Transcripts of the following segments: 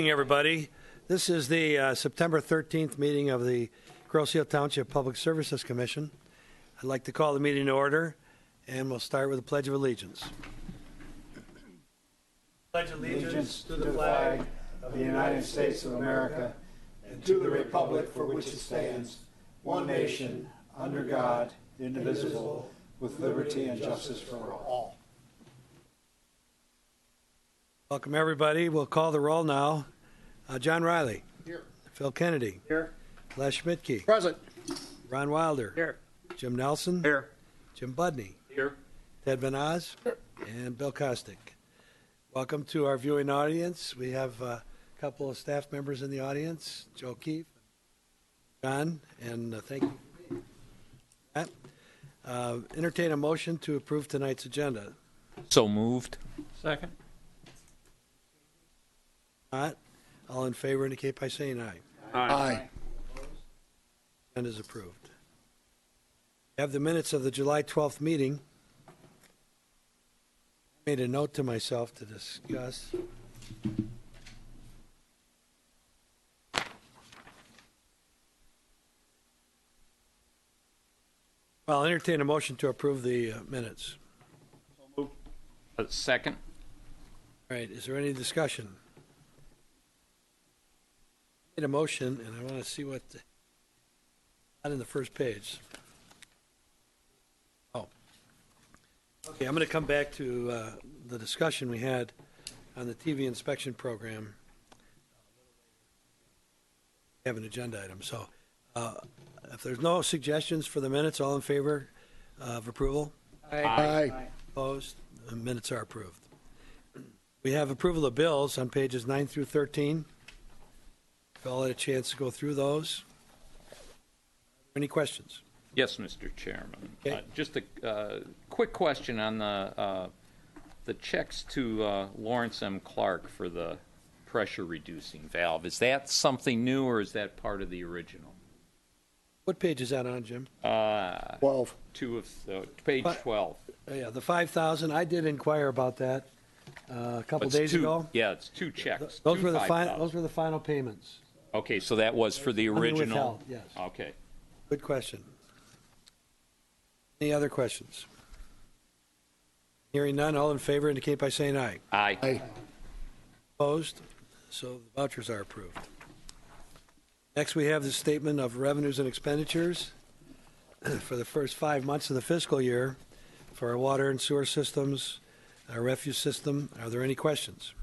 Good evening, everybody. This is the September 13th meeting of the Grosse Ile Township Public Services Commission. I'd like to call the meeting to order, and we'll start with the Pledge of Allegiance. Pledge allegiance to the flag of the United States of America and to the republic for which it stands, one nation, under God, indivisible, with liberty and justice for all. Welcome, everybody. We'll call the roll now. John Riley. Here. Phil Kennedy. Here. Les Schmidtke. Present. Ron Wilder. Here. Jim Nelson. Here. Jim Budney. Here. Ted Van Oz. Here. And Bill Kostick. Welcome to our viewing audience. We have a couple of staff members in the audience, Joe Keefe, John, and thank you for being here. Entertain a motion to approve tonight's agenda. So moved. Second. Not. All in favor indicate by saying aye. Aye. Agenda is approved. We have the minutes of the July 12th meeting. I made a note to myself to discuss. Well, I'll entertain a motion to approve the minutes. So moved. Second. All right, is there any discussion? I made a motion, and I want to see what, not in the first page. Oh. Okay, I'm going to come back to the discussion we had on the TV inspection program. We have an agenda item, so if there's no suggestions for the minutes, all in favor of approval? Aye. Opposed? The minutes are approved. We have approval of bills on pages 9 through 13. We've all had a chance to go through those. Any questions? Yes, Mr. Chairman. Okay. Just a quick question on the checks to Lawrence M. Clark for the pressure reducing valve. Is that something new, or is that part of the original? What page is that on, Jim? 12. Page 12. Yeah, the 5,000. I did inquire about that a couple days ago. Yeah, it's two checks. Those were the final. Those were the final payments. Okay, so that was for the original. Withheld, yes. Okay. Good question. Any other questions? Hearing none, all in favor indicate by saying aye. Aye. Opposed? So the vouchers are approved. Next, we have the statement of revenues and expenditures for the first 5 months of the fiscal year for our water and sewer systems, our refuse system. Are there any questions?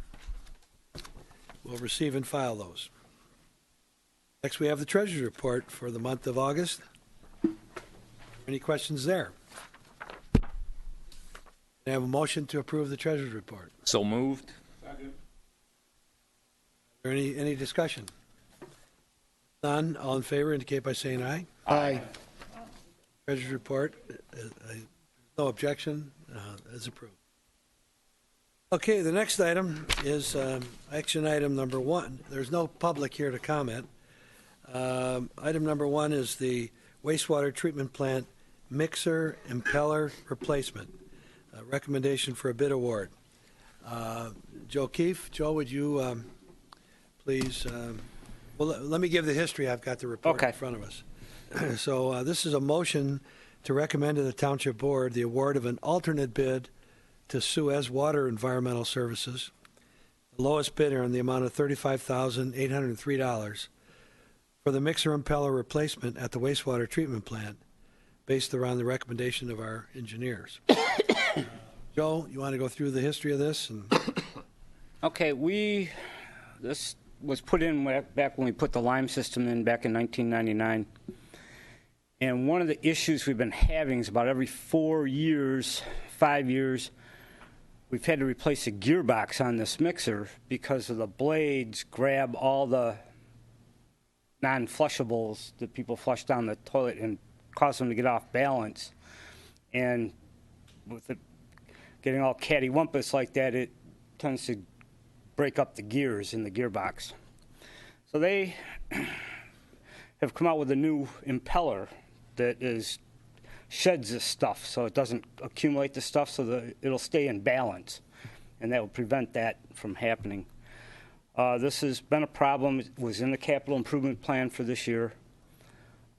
We'll receive and file those. Next, we have the Treasurer's Report for the month of August. Any questions there? I have a motion to approve the Treasurer's Report. So moved. Second. Is there any discussion? None. All in favor indicate by saying aye. Aye. Treasurer's Report. No objection. Is approved. Okay, the next item is action item number 1. There's no public here to comment. Item number 1 is the wastewater treatment plant mixer impeller replacement. Recommendation for a bid award. Joe Keefe. Joe, would you please? Well, let me give the history. I've got the report in front of us. So this is a motion to recommend to the Township Board the award of an alternate bid to Suez Water Environmental Services, the lowest bidder in the amount of $35,803 for the mixer impeller replacement at the wastewater treatment plant, based around the recommendation of our engineers. Joe, you want to go through the history of this? Okay, this was put in back when we put the lime system in back in 1999. And one of the issues we've been having is about every 4 years, 5 years, we've had to replace a gearbox on this mixer because of the blades grab all the non-flushables that people flush down the toilet and cause them to get off balance. And with it getting all cattywampus like that, it tends to break up the gears in the gearbox. So they have come out with a new impeller that sheds this stuff so it doesn't accumulate the stuff, so that it'll stay in balance, and that will prevent that from happening. This has been a problem. It was in the capital improvement plan for this year.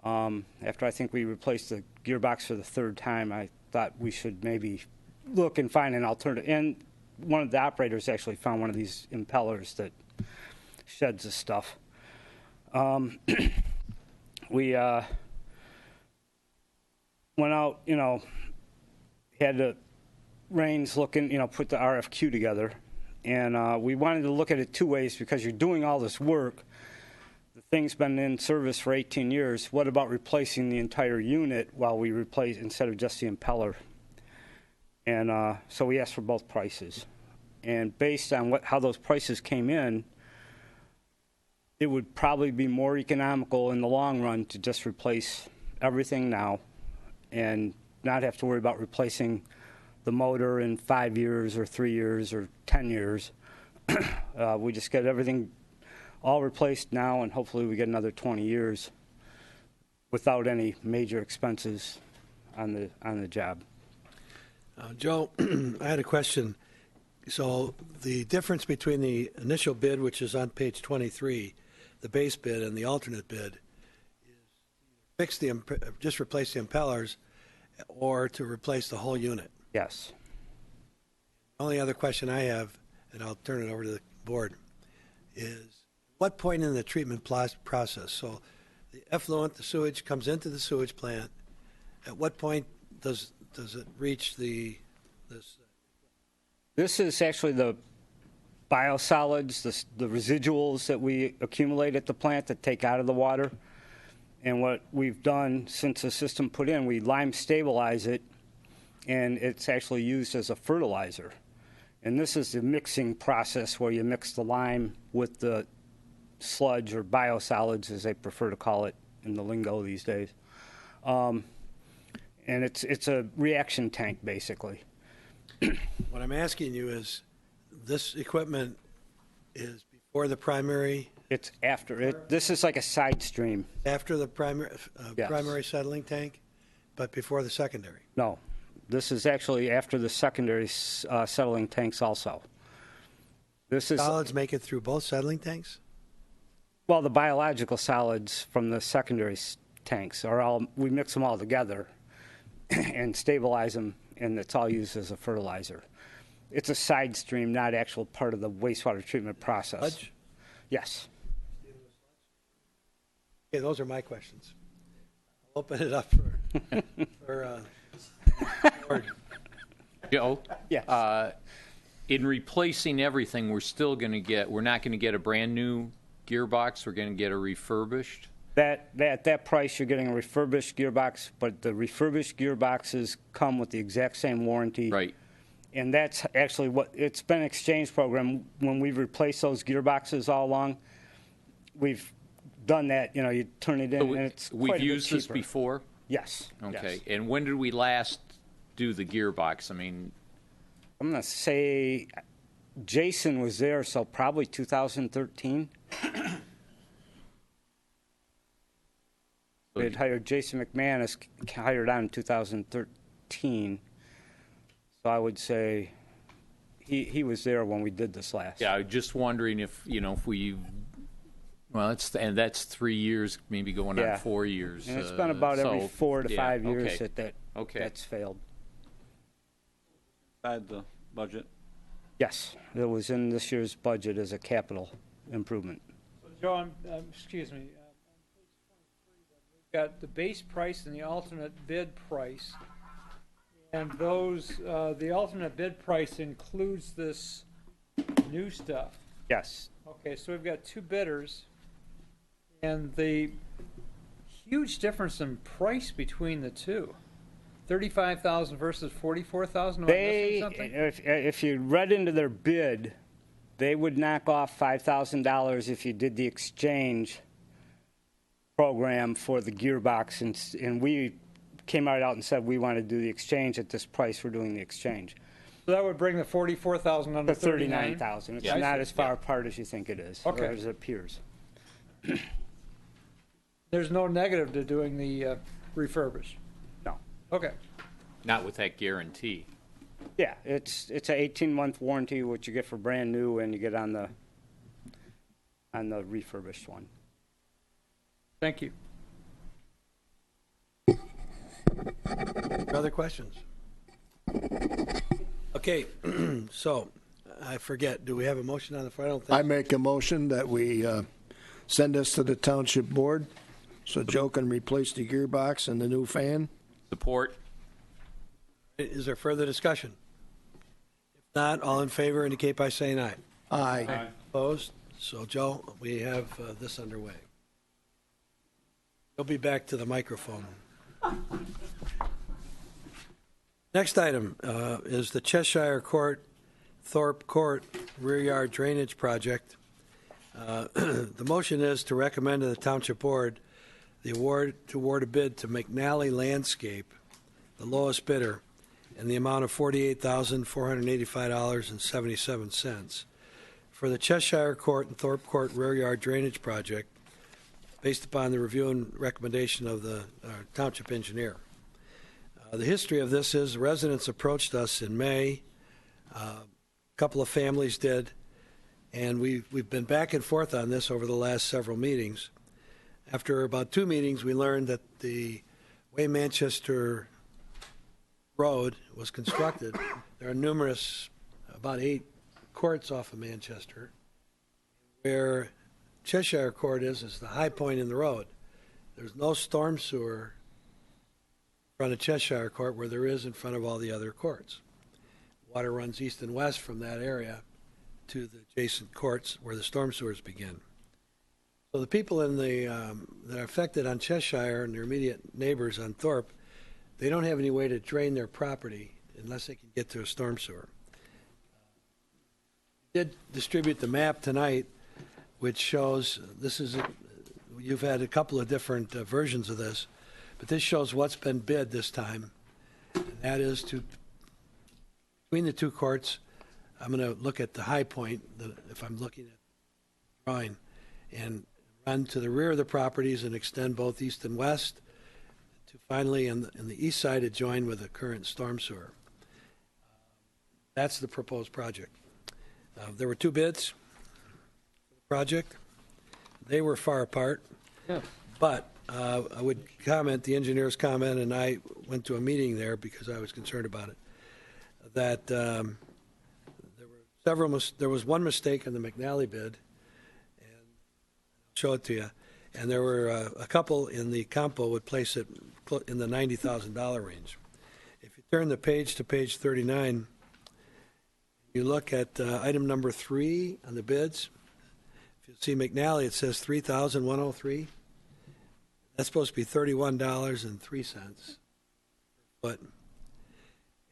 After I think we replaced the gearbox for the third time, I thought we should maybe look and find an alternative. And one of the operators actually found one of these impellers that sheds the stuff. We went out, had the Rains looking, put the RFQ together. And we wanted to look at it two ways because you're doing all this work. The thing's been in service for 18 years. What about replacing the entire unit while we replace instead of just the impeller? And so we asked for both prices. And based on how those prices came in, it would probably be more economical in the long run to just replace everything now and not have to worry about replacing the motor in 5 years or 3 years or 10 years. We just get everything all replaced now, and hopefully we get another 20 years without any major expenses on the job. Joe, I had a question. So the difference between the initial bid, which is on page 23, the base bid, and the alternate bid, is just replace the impellers or to replace the whole unit. Yes. The only other question I have, and I'll turn it over to the board, is what point in the treatment process? So the effluent, the sewage comes into the sewage plant. At what point does it reach this? This is actually the biosolids, the residuals that we accumulate at the plant that take out of the water. And what we've done since the system put in, we lime stabilize it, and it's actually used as a fertilizer. And this is the mixing process where you mix the lime with the sludge or biosolids, as they prefer to call it in the lingo these days. And it's a reaction tank, basically. What I'm asking you is, this equipment is before the primary, It's after it. This is like a side stream. after the primary Yes. primary settling tank, but before the secondary. No, this is actually after the secondary settling tanks also. This is, Solids make it through both settling tanks? well, the biological solids from the secondary tanks are all, we mix them all together and stabilize them, and it's all used as a fertilizer. It's a side stream, not actual part of the wastewater treatment process. Sludge? Yes. Okay, those are my questions. I'll open it up for board. Joe? Yes. In replacing everything, we're not going to get a brand-new gearbox, we're going to get a refurbished? At that price, you're getting a refurbished gearbox, but the refurbished gearboxes come with the exact same warranty. Right. And that's actually it's been an exchange program. When we've replaced those gearboxes all along, we've done that, you turn it in, and it's quite a We've bit used this cheaper. before? Yes. Okay. Yes. And when did we last do the gearbox? I mean, I'm going to say Jason was there, so probably 2013. We had hired Jason McManus, hired on in 2013. So I would say he was there when we did this last. yeah, I'm just wondering if that's 3 years, maybe going on Yeah. 4 years. And it's been about every 4 to 5 years okay. that's failed. Add the budget. Yes, it was in this year's budget as a capital improvement. Joe, excuse me, on page 23, we've got the base price and the alternate bid price. And those, the alternate bid price includes this new stuff. Yes. Okay, so we've got two bidders, and the huge difference in price between the two. 35,000 versus 44,000. Am I missing something? If you read into their bid, they would knock off $5,000 if you did the exchange program for the gearbox, and we came right out and said we want to do the exchange at this price. We're doing the exchange. So that would bring the 44,000 under The 39. 39,000. It's Yeah. not as far apart as you think it is, Okay. or as it appears. There's no negative to doing the refurbish. No. Okay. Not with that guarantee. Yeah, it's an 18-month warranty, which you get for brand new, and you get on on the refurbished one. Thank you. Other questions? Okay, so, I forget, do we have a motion on the floor? I don't I think. make a motion that we send this to the township board so Joe can replace the gearbox and the new fan. Support. Is there further discussion? If not, all in favor indicate by saying aye. Aye. Opposed? So, Joe, we have this underway. You'll be back to the microphone. Next item is the Cheshire Court, Thorpe Court rear yard drainage project. The motion is to recommend to the Township Board to award a bid to McNally Landscape, the lowest bidder, in the amount of $48,485.77 for the Cheshire Court and Thorpe Court rear yard drainage project based upon the review and recommendation of the township engineer. The history of this is the residents approached us in May. A couple of families did, and we've been back and forth on this over the last several meetings. After about 2 meetings, we learned that the way Manchester Road was constructed, there are numerous, about 8 courts off of Manchester, where Cheshire Court is the high point in the road. There's no storm sewer in front of Cheshire Court where there is in front of all the other courts. Water runs east and west from that area to the adjacent courts where the storm sewers begin. So the people in the that are affected on Cheshire and their immediate neighbors on Thorpe, they don't have any way to drain their property unless they can get to a storm sewer. We did distribute the map tonight, which shows you've had a couple of different versions of this, but this shows what's been bid this time. And that is between the 2 courts. I'm going to look at the high point, if I'm looking at the drawing, and run to the rear of the properties and extend both east and west to finally, in the east side, adjoin with the current storm sewer. That's the proposed project. There were 2 bids for the project. They were far apart. Yeah. But I would comment, the engineer's comment, and I went to a meeting there because I was concerned about it, that there was one mistake in the McNally bid, and I'll show it to you, and there were a couple in the compo would place it in the $90,000 range. If you turn the page to page 39, you look at item number 3 on the bids. If you see McNally, it says $3,103. That's supposed to be $31.03 per foot.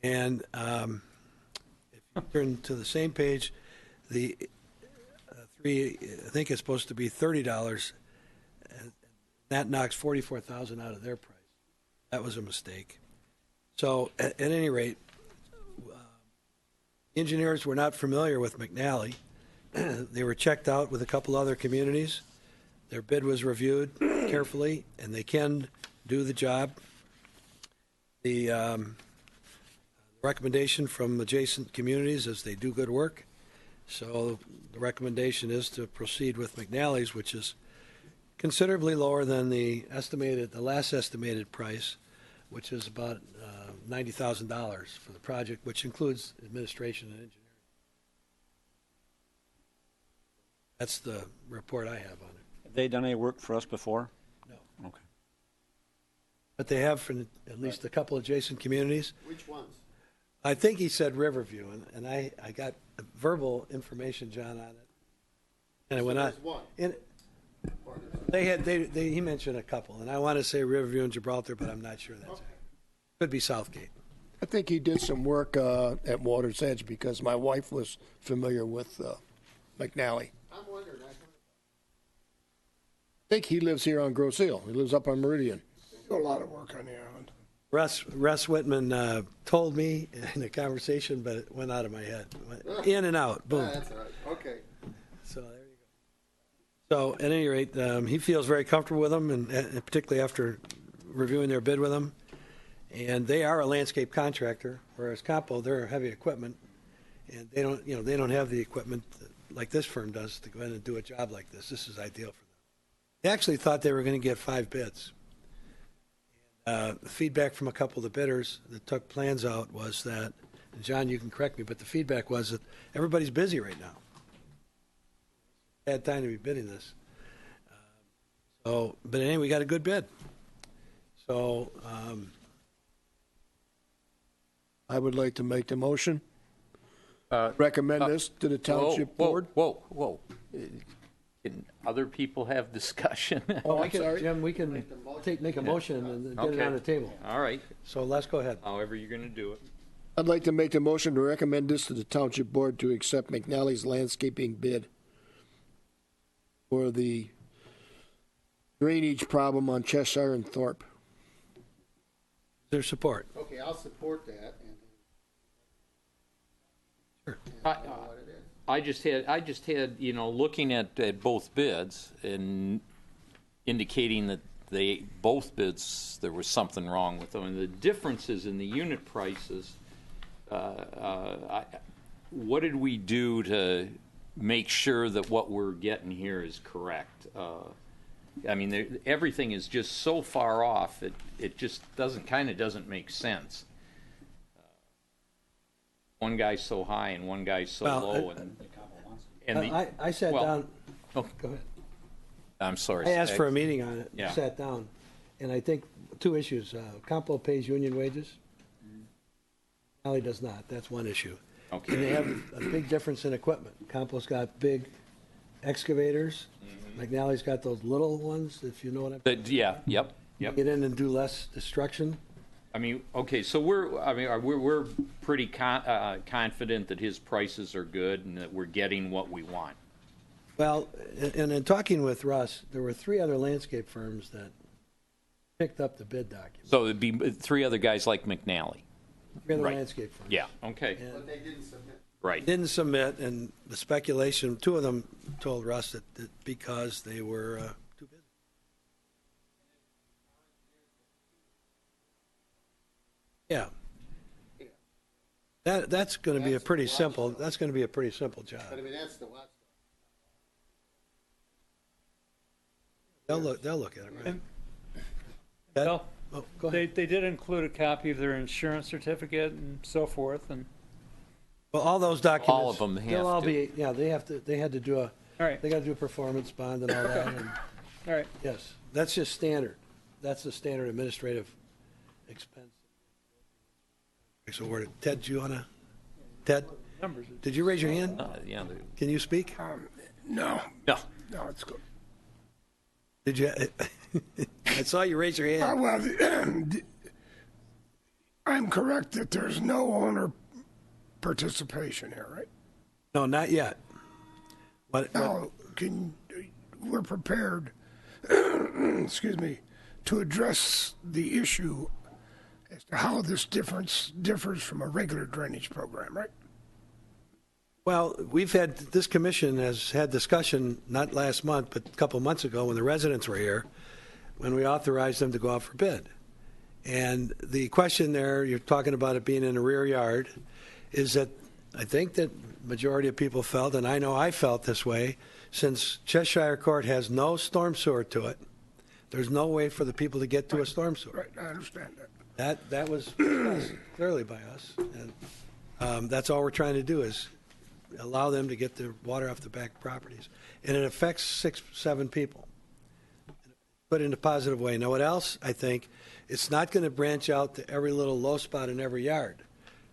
And if you turn to the same page, the 3, I think it's supposed to be $30. And that knocks $44,000 out of their price. That was a mistake. So at any rate, engineers were not familiar with McNally. They were checked out with a couple other communities. Their bid was reviewed carefully, and they can do the job. The recommendation from adjacent communities is they do good work. So the recommendation is to proceed with McNally's, which is considerably lower than the last estimated price, which is about $90,000 for the project, which includes administration and engineering. That's the report I have on it. Have they done any work for us before? No. Okay. But they have for at least a couple adjacent communities. Which ones? I think he said Riverview, and I got verbal information, John, on it. And it went on. There's one. He mentioned a couple, and I want to say Riverview and Gibraltar, but I'm not sure that's it. Could be Southgate. I think he did some work at Water's Edge because my wife was familiar with McNally. I'm wondering. I think he lives here on Grosse Hill. He lives up on Meridian. Do a lot of work on the island. Russ Whitman told me in a conversation, but it went out of my head. Went in and out, boom. That's all right. Okay. So there you go. So at any rate, he feels very comfortable with them, and particularly after reviewing their bid with them. And they are a landscape contractor, whereas Campo, they're heavy equipment, and they don't have the equipment like this firm does, to go in and do a job like this. This is ideal for them. They actually thought they were going to get 5 bids. The feedback from a couple of the bidders that took plans out was that, and John, you can correct me, but the feedback was that everybody's busy right now. Bad time to be bidding this. But anyway, we got a good bid. So, I would like to make the motion. Uh, Recommend this to the township board. Whoa. Can other people have discussion? Jim, we can make a motion and get it Okay. on the table. All right, So let's go ahead. however you're going to do it. I'd like to make the motion to recommend this to the township board to accept McNally's landscaping bid for the drainage problem on Cheshire and Thorpe. Is there support? Okay, I'll support that. I just had, looking at both bids and indicating that both bids, there was something wrong with them. And the differences in the unit prices, what did we do to make sure that what we're getting here is correct? I mean, everything is just so far off, it just doesn't make sense. One guy's so high and one guy's so Well, low. I sat well, down. Oh, Go ahead. I'm sorry. I asked for a meeting on it. Yeah. Sat down, and I think 2 issues. Campo pays union wages. Valley does not. That's one issue. Okay. And they have a big difference in equipment. Campo's got big excavators. McNally's got those little ones, if you know what I'm. Yep. Get in and do less destruction. I mean, okay, so we're pretty confident that his prices are good and that we're getting what we want. Well, and in talking with Russ, there were 3 other landscape firms that picked up the bid document. So it'd be 3 other guys like McNally. 3 other Right. landscape firms. Yeah. Okay. And But they didn't submit. Right. didn't submit, and the speculation, 2 of them told Russ that because they were too busy. Yeah. That's going to be a pretty simple. That's going to be a pretty simple job. But I mean, that's the watch. They'll look at it, right? Ted? Well, Oh, go ahead. they did include a copy of their insurance certificate and so forth, and, Well, all those documents. All of them they'll have all to. be. Yeah, they have to. They had to do a. all right, They got to do a performance bond and all that. And, all right. yes, that's just standard. That's the standard administrative expense. So, Ted, do you want to? Ted, Numbers. did you raise your hand? Yeah. Can you speak? No, No. no, it's good. Did you? I saw you raise your hand. Well, I'm correct that there's no owner participation here, right? No, not yet. What? Now, we're prepared, excuse me, to address the issue as to how this differs from a regular drainage program, right? Well, this commission has had discussion, not last month, but a couple months ago when the residents were here, when we authorized them to go out for bid. And the question there, you're talking about it being in a rear yard, is that I think that majority of people felt, and I know I felt this way, since Cheshire Court has no storm sewer to it, there's no way for the people to get to a storm sewer. Right, I understand that. That was discussed clearly by us, and that's all we're trying to do is allow them to get the water off the back properties. And it affects 6, 7 people. Put it in a positive way. Now, what else? I think it's not going to branch out to every little low spot in every yard.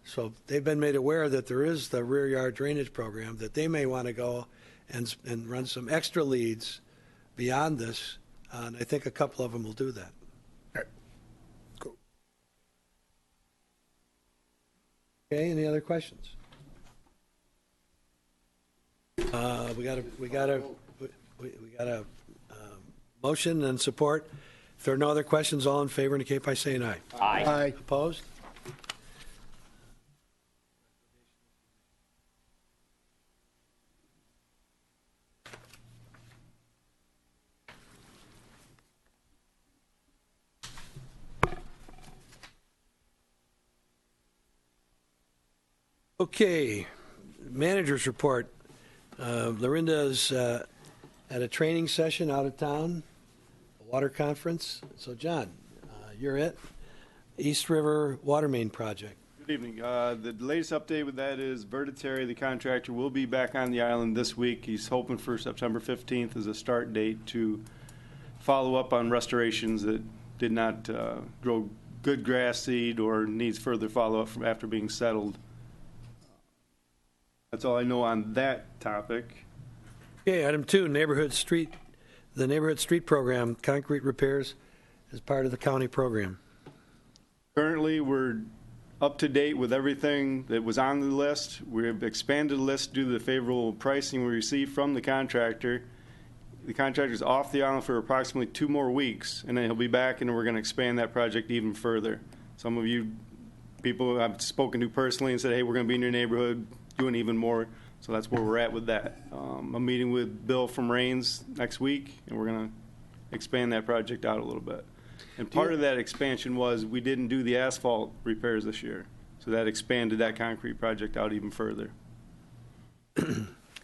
So they've been made aware that there is the rear yard drainage program, that they may want to go and run some extra leads beyond this. And I think a couple of them will do that. Okay, cool. Okay, any other questions? We got a motion and support. If there are no other questions, all in favor indicate by saying aye. Aye. Opposed? Okay, manager's report. Lorinda's at a training session out of town, a water conference. So, John, you're it. East River Water Main Project. Good evening. The latest update with that is Vertiteri, the contractor, will be back on the island this week. He's hoping for September 15th as a start date to follow up on restorations that did not grow good grass seed or needs further follow-up from after being settled. That's all I know on that topic. Okay, item 2, the neighborhood street program, concrete repairs is part of the county program. Currently, we're up to date with everything that was on the list. We've expanded the list due to the favorable pricing we received from the contractor. The contractor's off the island for approximately 2 more weeks, and then he'll be back, and we're going to expand that project even further. Some of you people I've spoken to personally and said, hey, we're going to be in your neighborhood doing even more. So that's where we're at with that. I'm meeting with Bill from Rains next week, and we're going to expand that project out a little bit. And part of that expansion was we didn't do the asphalt repairs this year. So that expanded that concrete project out even further.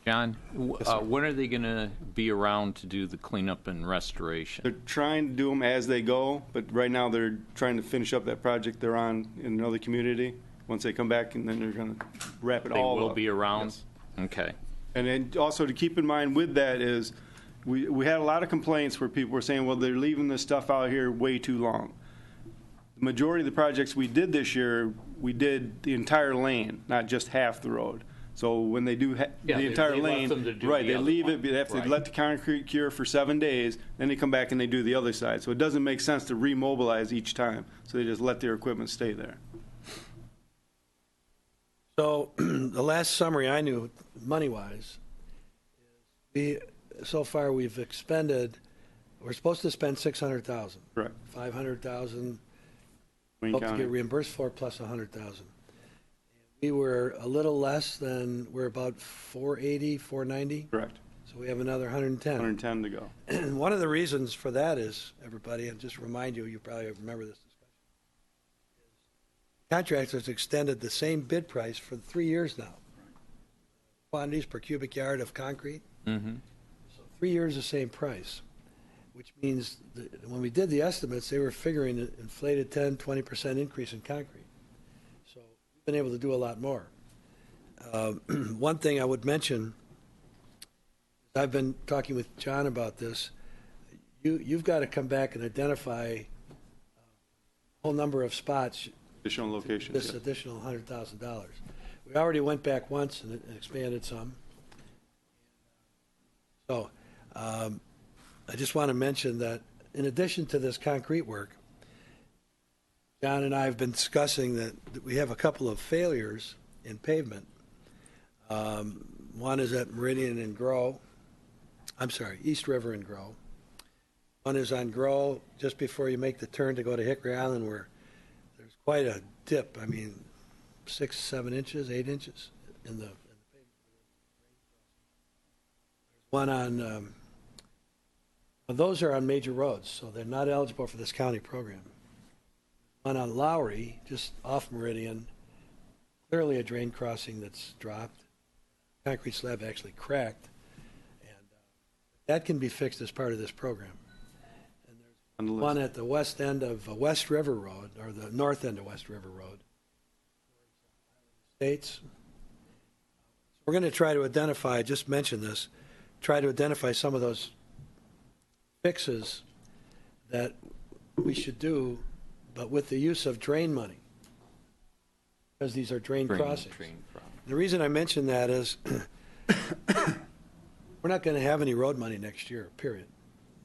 John, when are they going to be around to do the cleanup and restoration? They're trying to do them as they go, but right now they're trying to finish up that project they're on in another community. Once they come back, and then they're going to wrap it all up. They will be around? Yes. Okay. And then also to keep in mind with that is we had a lot of complaints where people were saying, well, they're leaving this stuff out here way too long. The majority of the projects we did this year, we did the entire lane, not just half the road. So when they do the entire lane, right, they leave it, they have to let the concrete cure for 7 days, then they come back and they do the other side. So it doesn't make sense to remobilize each time. So they just let their equipment stay there. So the last summary I knew, money-wise, so far we've expended, we're supposed to spend $600,000. Correct. $500,000 Wayne hope to County. get reimbursed for, plus $100,000. We were a little less than, we're about 480, 490. Correct. So we have another 110. 110 to go. And one of the reasons for that is, everybody, and just remind you, you probably remember this discussion, contractors extended the same bid price for 3 years now. Quantities per cubic yard of concrete. Mm-hmm. So 3 years, the same price, which means that when we did the estimates, they were figuring an inflated 10, 20% increase in concrete. So we've been able to do a lot more. One thing I would mention, I've been talking with John about this, you've got to come back and identify a whole number of spots, Additional locations. this Yes. additional $100,000. We already went back once and expanded some. So I just want to mention that in addition to this concrete work, John and I have been discussing that we have a couple of failures in pavement. One is at Meridian and East River and Grow. One is on Grow, just before you make the turn to go to Hickory Island, where there's quite a dip. I mean, 6, 7 inches, 8 inches in the pavement. One on, well, those are on major roads, so they're not eligible for this county program. One on Lowry, just off Meridian, clearly a drain crossing that's dropped. Concrete slab actually cracked, and that can be fixed as part of this program. And there's On the list. one at the west end of West River Road, or the north end of West River Road. States. We're going to try to identify, I just mentioned this, try to identify some of those fixes that we should do, but with the use of drain money, because these are drain crossings. The reason I mention that is we're not going to have any road money next year, period.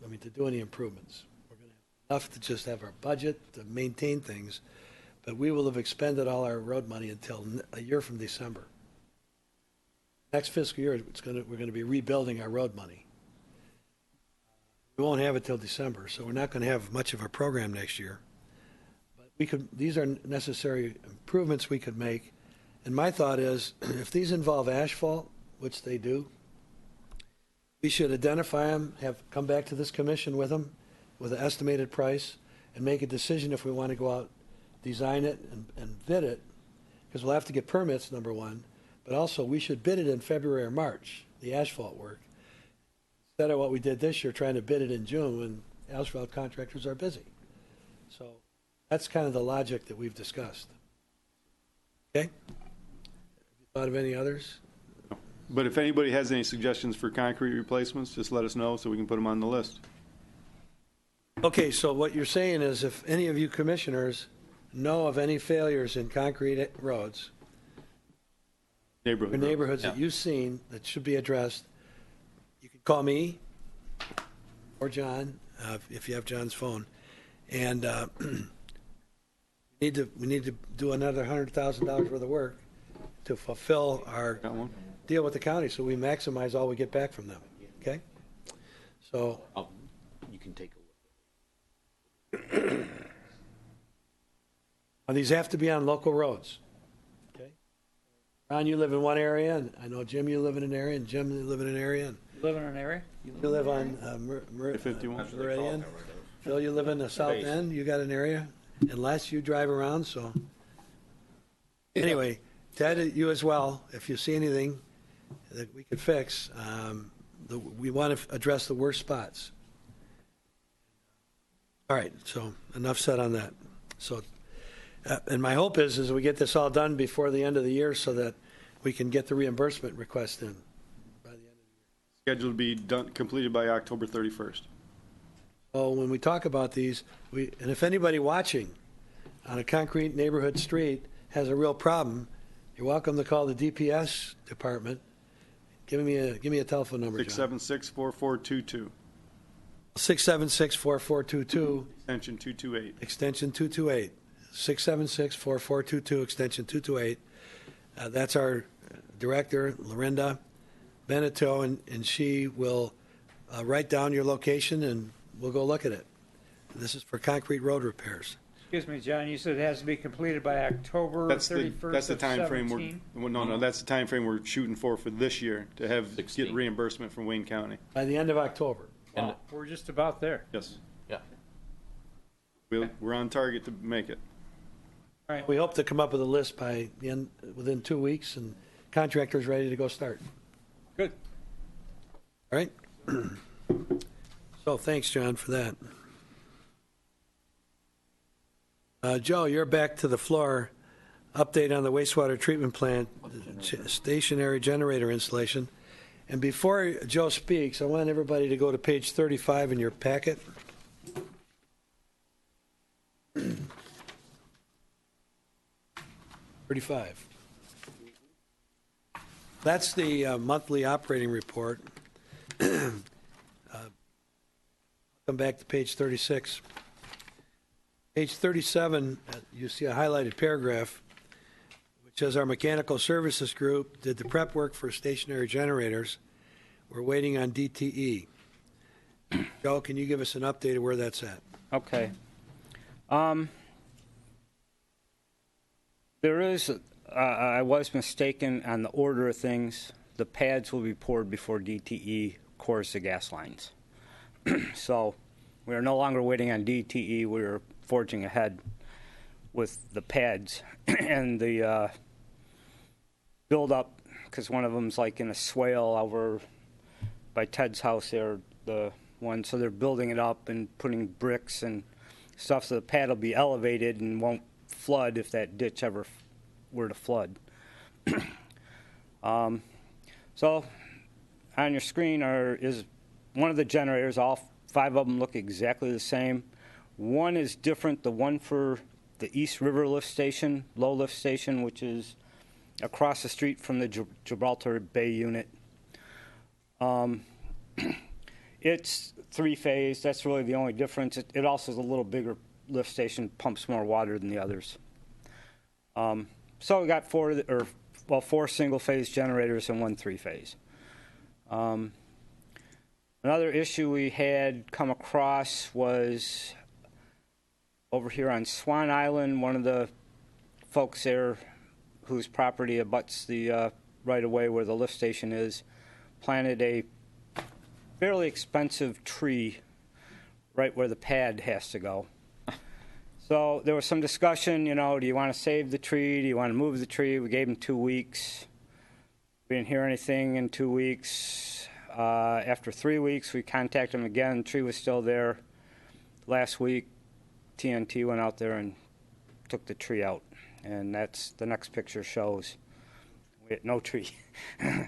I mean, to do any improvements. We're going to have enough to just have our budget to maintain things, but we will have expended all our road money until a year from December. Next fiscal year, we're going to be rebuilding our road money. We won't have it till December, so we're not going to have much of a program next year. But these are necessary improvements we could make. And my thought is, if these involve asphalt, which they do, we should identify them, come back to this commission with them, with an estimated price, and make a decision if we want to go out, design it, and bid it, because we'll have to get permits, number one, but also we should bid it in February or March. the asphalt work. Instead of what we did this year, trying to bid it in June when asphalt contractors are busy. So that's kind of the logic that we've discussed. Okay? Have you thought of any others? But if anybody has any suggestions for concrete replacements, just let us know so we can put them on the list. Okay, so what you're saying is if any of you commissioners know of any failures in concrete roads, or Neighborhood. neighborhoods that you've seen that should be addressed, you can call me or John, if you have John's phone. And we need to do another $100,000 worth of work to fulfill our Got one? deal with the county, so we maximize all we get back from them. Okay? So, You can take a look. these have to be on local roads. Okay? Ron, you live in one area, and I know Jim, you live in an area, and Jim, you live in an area, and Live in an area? you live on 51. Meridian. Phil, you live in the south end, you got an area, and Les, you drive around, so. Anyway, Ted, you as well, if you see anything that we could fix, we want to address the worst spots. All right, so enough said on that. So, and my hope is we get this all done before the end of the year so that we can get the reimbursement request in by the end of the year. Scheduled to be done, completed by October 31st. So when we talk about these, and if anybody watching on a concrete neighborhood street has a real problem, you're welcome to call the DPS department. Give me a telephone number, John. 676-4422, 676-4422, extension 228. extension 228. 676-4422, extension 228. That's our director, Lorinda Beneteau, and she will write down your location and we'll go look at it. This is for concrete road repairs. Excuse me, John, you said it has to be completed by October That's 31st the of time frame 17? no, that's the time frame we're shooting for this year to get 16. reimbursement from Wayne County. By the end of October. Wow, we're just about there. Yes. Yeah. We're on target to make it. We hope to come up with a list by within 2 weeks and contractors ready to go start. Good. All right? So thanks, John, for that. Joe, you're back to the floor. Update on the wastewater treatment plant, stationary generator installation. And before Joe speaks, I want everybody to go to page 35 in your packet. That's the monthly operating report. Come back to page 36. Page 37, you see a highlighted paragraph, which says our mechanical services group did the prep work for stationary generators. We're waiting on DTE. Joe, can you give us an update of where that's at? Okay. There is, I was mistaken on the order of things. The pads will be poured before DTE cores the gas lines. So we are no longer waiting on DTE. We're forging ahead with the pads and the build up, because one of them's like in a swale over by Ted's house there, the one. So they're building it up and putting bricks and stuff so the pad will be elevated and won't flood if that ditch ever were to flood. So on your screen is one of the generators. All 5 of them look exactly the same. One is different. The one for the East River lift station, low lift station, which is across the street from the Gibraltar Bay unit. It's 3-phase. That's really the only difference. It also is a little bigger lift station, pumps more water than the others. So we got 4 single-phase generators and 1 3-phase. Another issue we had come across was over here on Swan Island. One of the folks there whose property abuts the right-of-way where the lift station is planted a fairly expensive tree right where the pad has to go. So there was some discussion, do you want to save the tree? Do you want to move the tree? We gave him 2 weeks. We didn't hear anything in 2 weeks. After 3 weeks, we contacted them again. The tree was still there. Last week, TNT went out there and took the tree out. And that's the next picture shows. We had no tree.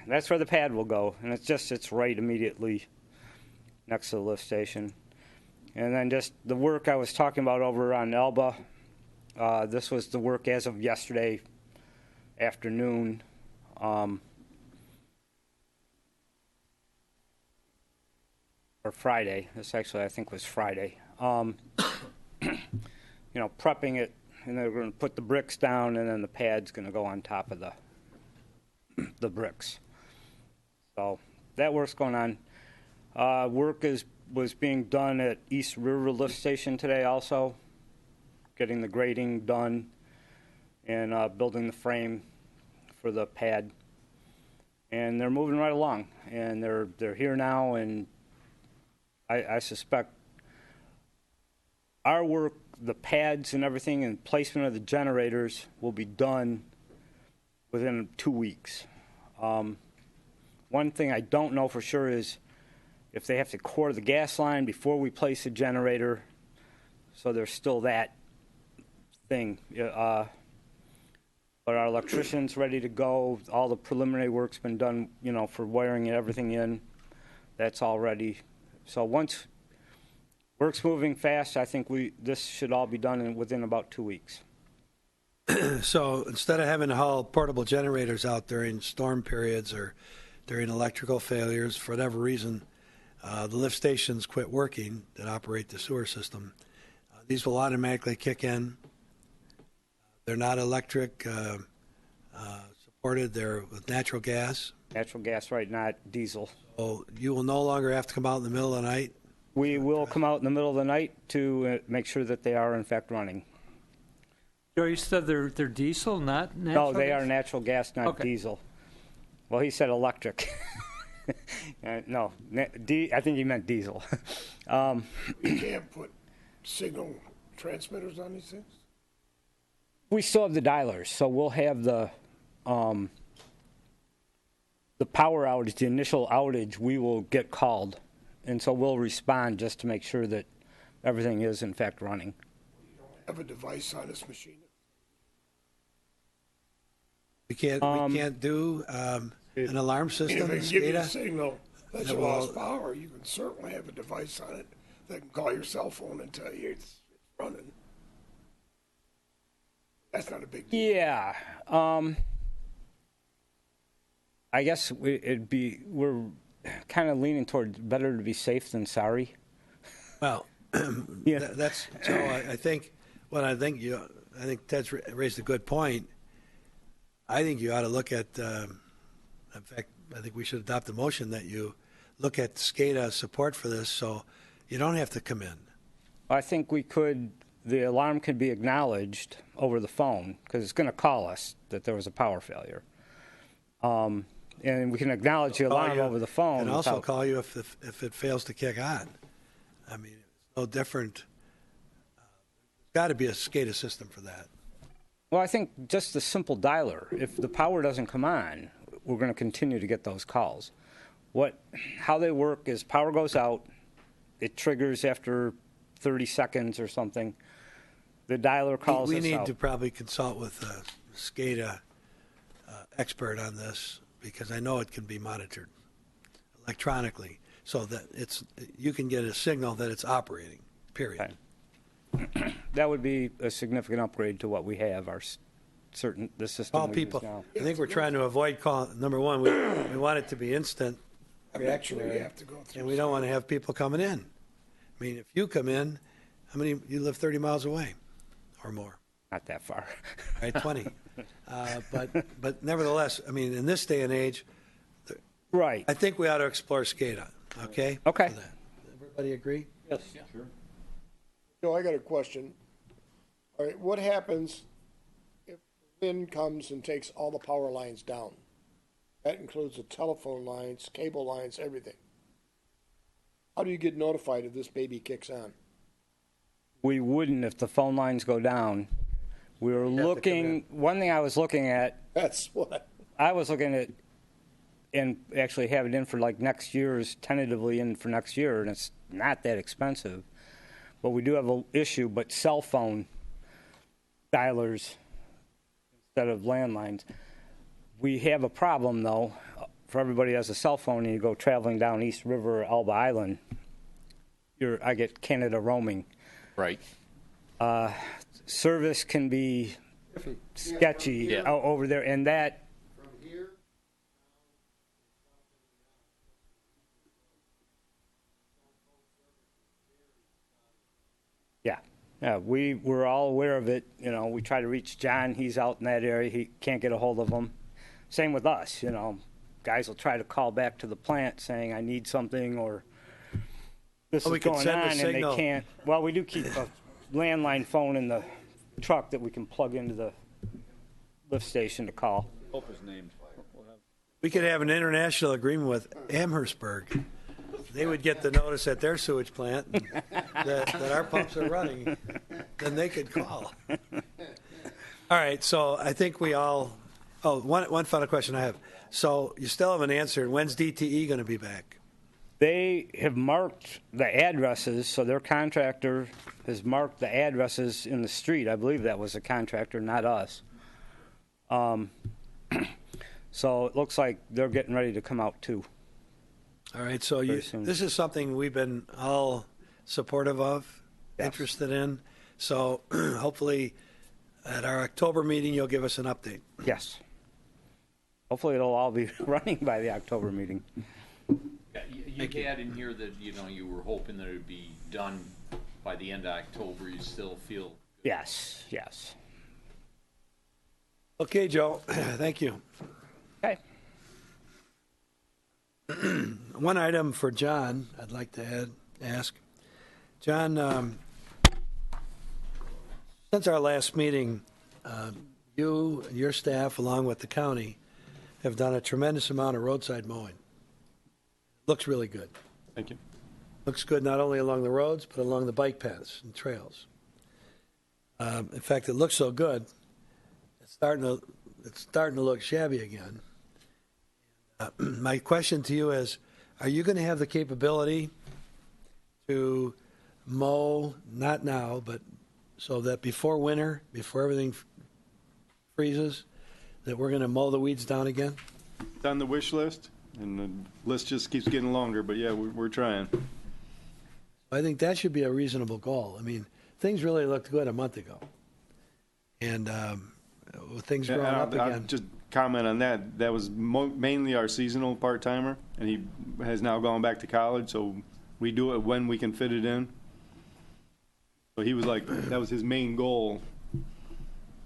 That's where the pad will go. And it's right immediately next to the lift station. And then just the work I was talking about over on Elba. This was the work as of yesterday afternoon. Or Friday. This actually, I think, was Friday. Prepping it, and they're going to put the bricks down, and then the pad's going to go on top of the bricks. So that work's going on. Work was being done at East River Lift Station today also, getting the grading done and building the frame for the pad. And they're moving right along, and they're here now, and I suspect our work, the pads and everything, and placement of the generators will be done within 2 weeks. One thing I don't know for sure is if they have to core the gas line before we place the generator, so there's still that thing. But our electrician's ready to go. All the preliminary work's been done, for wiring and everything in. That's all ready. So once work's moving fast, I think this should all be done within about 2 weeks. So instead of having to haul portable generators out during storm periods or during electrical failures, for whatever reason, the lift stations quit working that operate the sewer system. These will automatically kick in. They're not electric supported. They're with natural gas. Natural gas, right, not diesel. So you will no longer have to come out in the middle of the night. We will come out in the middle of the night to make sure that they are in fact running. Joe, you said they're diesel, not natural? No, they are natural gas, not Okay. diesel. Well, he said electric. No, I think he meant diesel. You can't put signal transmitters on these things? We still have the dialers, so we'll have the power outage, the initial outage, we will get called. And so we'll respond just to make sure that everything is in fact running. Have a device on this machine? We can't do an alarm system. If they give you a SCADA? signal that you Well- lost power, you can certainly have a device on it that can call your cell phone and tell you it's running. That's not a big deal. Yeah. I guess we're kind of leaning toward better to be safe than sorry. Well, Yeah. that's so. I think Ted's raised a good point. I think you ought to look at. In fact, I think we should adopt a motion that you look at SCADA support for this, so you don't have to come in. I think the alarm could be acknowledged over the phone because it's going to call us that there was a power failure. And we can acknowledge the alarm over the phone. And also call you if it fails to kick on. I mean, it's no different. There's got to be a SCADA system for that. Well, I think just the simple dialer. If the power doesn't come on, we're going to continue to get those calls. How they work is power goes out, it triggers after 30 seconds or something. The dialer calls us out. We need to probably consult with a SCADA expert on this because I know it can be monitored electronically so that you can get a signal that it's operating, period. Okay. That would be a significant upgrade to what we have, the system Call we people. use now. I think we're trying to avoid call. Number one, we want it to be instant reactionary, You have to go through. and we don't want to have people coming in. I mean, if you come in, how many? You live 30 miles away, or more, Not that far. right? 20. But nevertheless, I mean, in this day and age, Right. I think we ought to explore SCADA. Okay. Okay. For that. Everybody agree? Yes. Joe, I got a question. All right, what happens if the wind comes and takes all the power lines down? That includes the telephone lines, cable lines, everything. How do you get notified if this baby kicks on? We wouldn't if the phone lines go down. We were looking, one thing I was looking at, That's what I was looking at and actually have it in for like next year's, tentatively in for next year, and it's not that expensive. But we do have an issue, but cell phone dialers instead of landlines. We have a problem, though, for everybody who has a cell phone and you go traveling down East River or Elba Island, I get Canada roaming. Right. Service can be sketchy Yeah. over there, and that, From here, yeah, we're all aware of it. You know, we try to reach John. He's out in that area. He can't get a hold of him. Same with us. You know, guys will try to call back to the plant saying, "I need something," or "This Well, we is could going send a on," and signal. they can't. Well, we do keep a landline phone in the truck that we can plug into the lift station to call. Hope is named. We could have an international agreement with Amherstburg. They would get the notice at their sewage plant that our pumps are running. Then they could call. All right, so I think we all. Oh, one final question I have. So you still haven't answered. When's DTE going to be back? They have marked the addresses, so their contractor has marked the addresses in the street. I believe that was the contractor, not us. So it looks like they're getting ready to come out too. All right, so Very soon. this is something we've been all supportive of, Yes. interested in. So hopefully at our October meeting, you'll give us an update. Yes. Hopefully it'll all be running by the October meeting. Yeah, you had in here that, you were hoping that it would be done by the end of October. You still feel? Yes, yes. Okay, Joe, thank you. Okay. One item for John, I'd like to ask. John, since our last meeting, you and your staff, along with the county, have done a tremendous amount of roadside mowing. Looks really good. Thank you. Looks good not only along the roads, but along the bike paths and trails. In fact, it looks so good, it's starting to look shabby again. My question to you is, are you going to have the capability to mow, not now, but so that before winter, before everything freezes, that we're going to mow the weeds down again? It's on the wish list, and the list just keeps getting longer, but yeah, we're trying. I think that should be a reasonable goal. I mean, things really looked good a month ago. And with things growing up I'll again. just comment on that. That was mainly our seasonal part-timer, and he has now gone back to college, so we do it when we can fit it in. So he was like, that was his main goal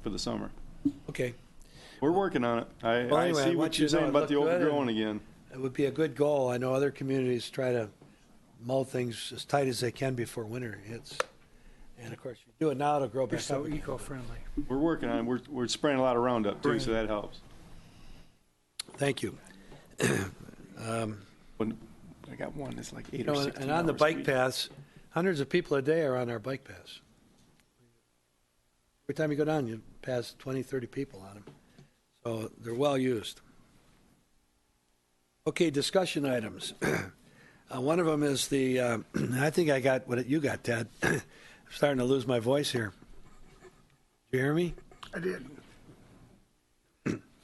for the summer. Okay. We're working on it. Well, I anyway, I see want what you you're to know saying it about the looked good, overgrowing and again. It would be a good goal. I know other communities try to mow things as tight as they can before winter hits. And of course, you do it now, it'll grow You're back so up again. eco-friendly. We're working on it. We're spraying a lot of Roundup too, so that helps. Thank you. When I got one that's like 8 You or know, 16 and on the hours a bike week. paths, hundreds of people a day are on our bike paths. Every time you go down, you pass 20, 30 people on them. So they're well used. Okay, discussion items. One of them is the, I think I got what you got, Ted. I'm starting to lose my voice here. Did you hear me? I did.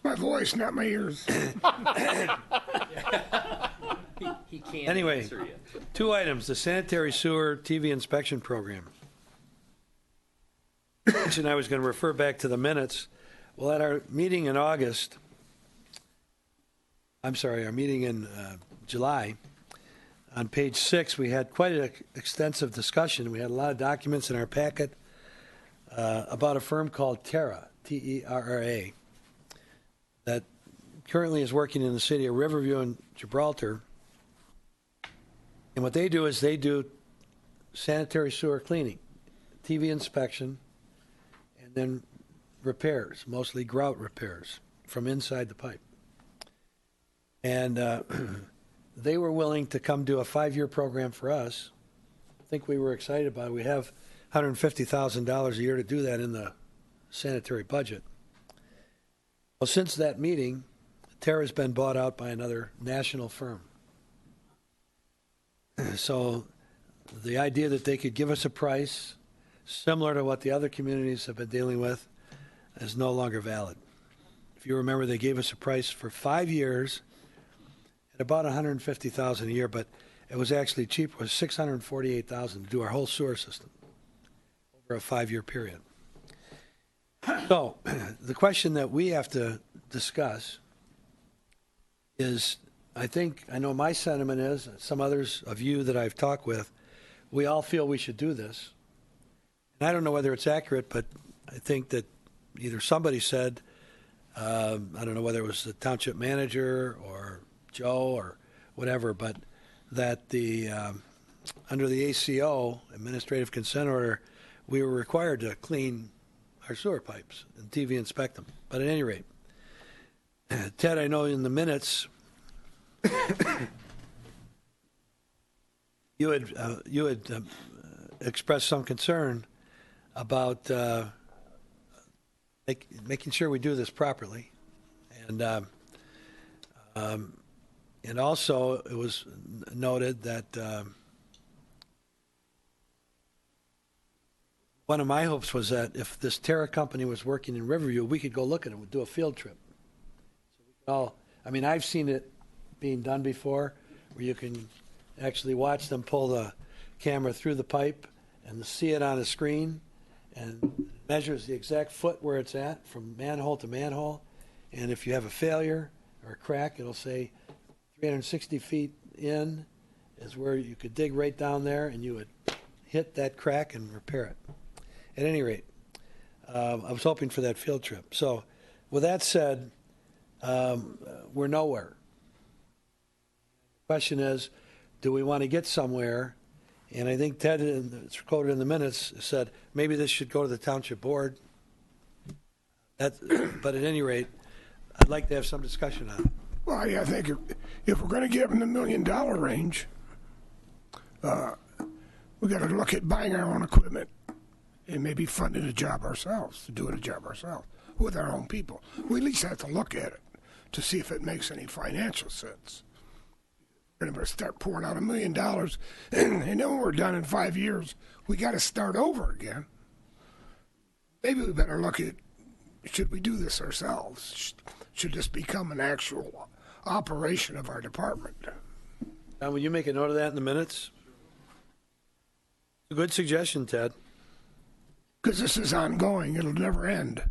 My voice, not my ears. He can't Anyway. answer you. Two items, the sanitary sewer TV inspection program. And I was going to refer back to the minutes. Well, at our meeting in August, our meeting in July, on page 6, we had quite an extensive discussion. We had a lot of documents in our packet about a firm called Terra, T-E-R-R-A, that currently is working in the city of Riverview and Gibraltar. And what they do is they do sanitary sewer cleaning, TV inspection, and then repairs, mostly grout repairs from inside the pipe. And they were willing to come do a 5-year program for us. I think we were excited about it. We have $150,000 a year to do that in the sanitary budget. Well, since that meeting, Terra's been bought out by another national firm. So the idea that they could give us a price similar to what the other communities have been dealing with is no longer valid. If you remember, they gave us a price for 5 years at about $150,000 a year, but it was actually cheaper. It was $648,000 to do our whole sewer system over a 5-year period. So the question that we have to discuss is, I know my sentiment is, some others of you that I've talked with, we all feel we should do this. And I don't know whether it's accurate, but I think that either somebody said, I don't know whether it was the township manager or Joe or whatever, but that the under the ACO, Administrative Consent Order, we were required to clean our sewer pipes and TV inspect them. But at any rate, Ted, I know in the minutes you had expressed some concern about making sure we do this properly, and also it was noted that one of my hopes was that if this Terra company was working in Riverview, we could go look at it. We'd do a field trip. So we could all, I mean, I've seen it being done before, where you can actually watch them pull the camera through the pipe and see it on a screen, and measures the exact foot where it's at from manhole to manhole. And if you have a failure or a crack, it'll say 360 feet in is where you could dig right down there and you would hit that crack and repair it. At any rate, I was hoping for that field trip. So with that said, we're nowhere. The question is, do we want to get somewhere? And I think Ted, it's quoted in the minutes, said maybe this should go to the township board. But at any rate, I'd like to have some discussion on it. Well, I think if we're going to get in the $1 million range, we got to look at buying our own equipment and maybe funding a job ourselves, doing a job ourselves with our own people. We at least have to look at it to see if it makes any financial sense. We're going to start pouring out $1 million, and then when we're done in 5 years, we got to start over again. Maybe we better look at, should we do this ourselves? Should this become an actual operation of our department? Now, will you make a note of that in the minutes? A good suggestion, Ted. Because this is ongoing. It'll never end.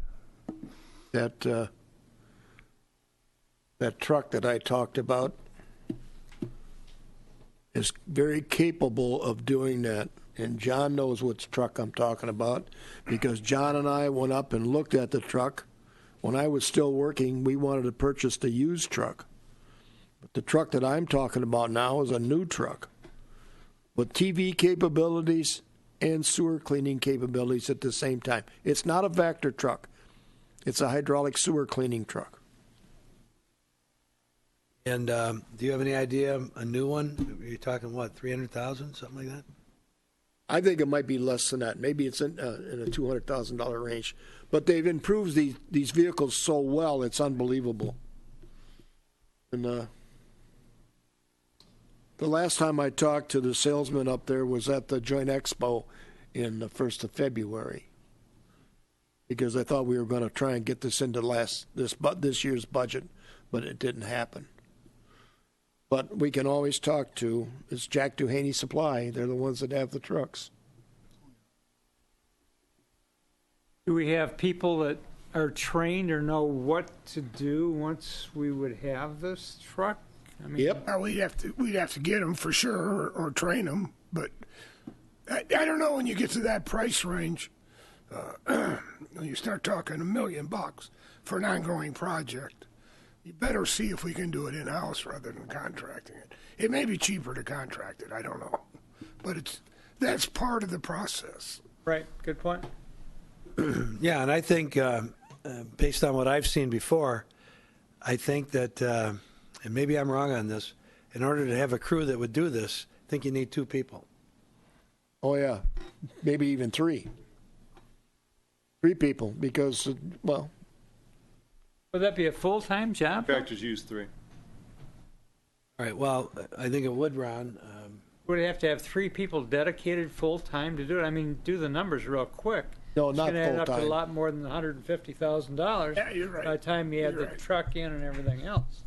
That truck that I talked about is very capable of doing that. And John knows which truck I'm talking about, because John and I went up and looked at the truck. When I was still working, we wanted to purchase the used truck. But the truck that I'm talking about now is a new truck with TV capabilities and sewer cleaning capabilities at the same time. It's not a Vector truck. It's a hydraulic sewer cleaning truck. And do you have any idea, a new one? Are you talking, what, 300,000, something like that? I think it might be less than that. Maybe it's in a $200,000 range. But they've improved these vehicles so well, it's unbelievable. And the last time I talked to the salesman up there was at the Joint Expo in the 1st of February, because I thought we were going to try and get this into this year's budget, but it didn't happen. But we can always talk to, it's Jack Duhaney Supply. They're the ones that have the trucks. Do we have people that are trained or know what to do once we would have this truck? I mean, Yep. We'd have to get them for sure, or train them. But I don't know, when you get to that price range, when you start talking $1 million for an ongoing project, you better see if we can do it in-house rather than contracting it. It may be cheaper to contract it, I don't know. But that's part of the process. right, good point. Yeah, and I think, based on what I've seen before, I think that, and maybe I'm wrong on this, in order to have a crew that would do this, I think you need 2 people. Oh, yeah. Maybe even 3. 3 people, because, well, Would that be a full-time job? Contractors use 3. All right, well, I think it would, Ron. Would it have to have 3 people dedicated full-time to do it? I mean, do the numbers real quick. No, not It's gonna add up to a full-time. lot more than $150,000. Yeah, you're right. By the time you add You're the right. truck in and everything else.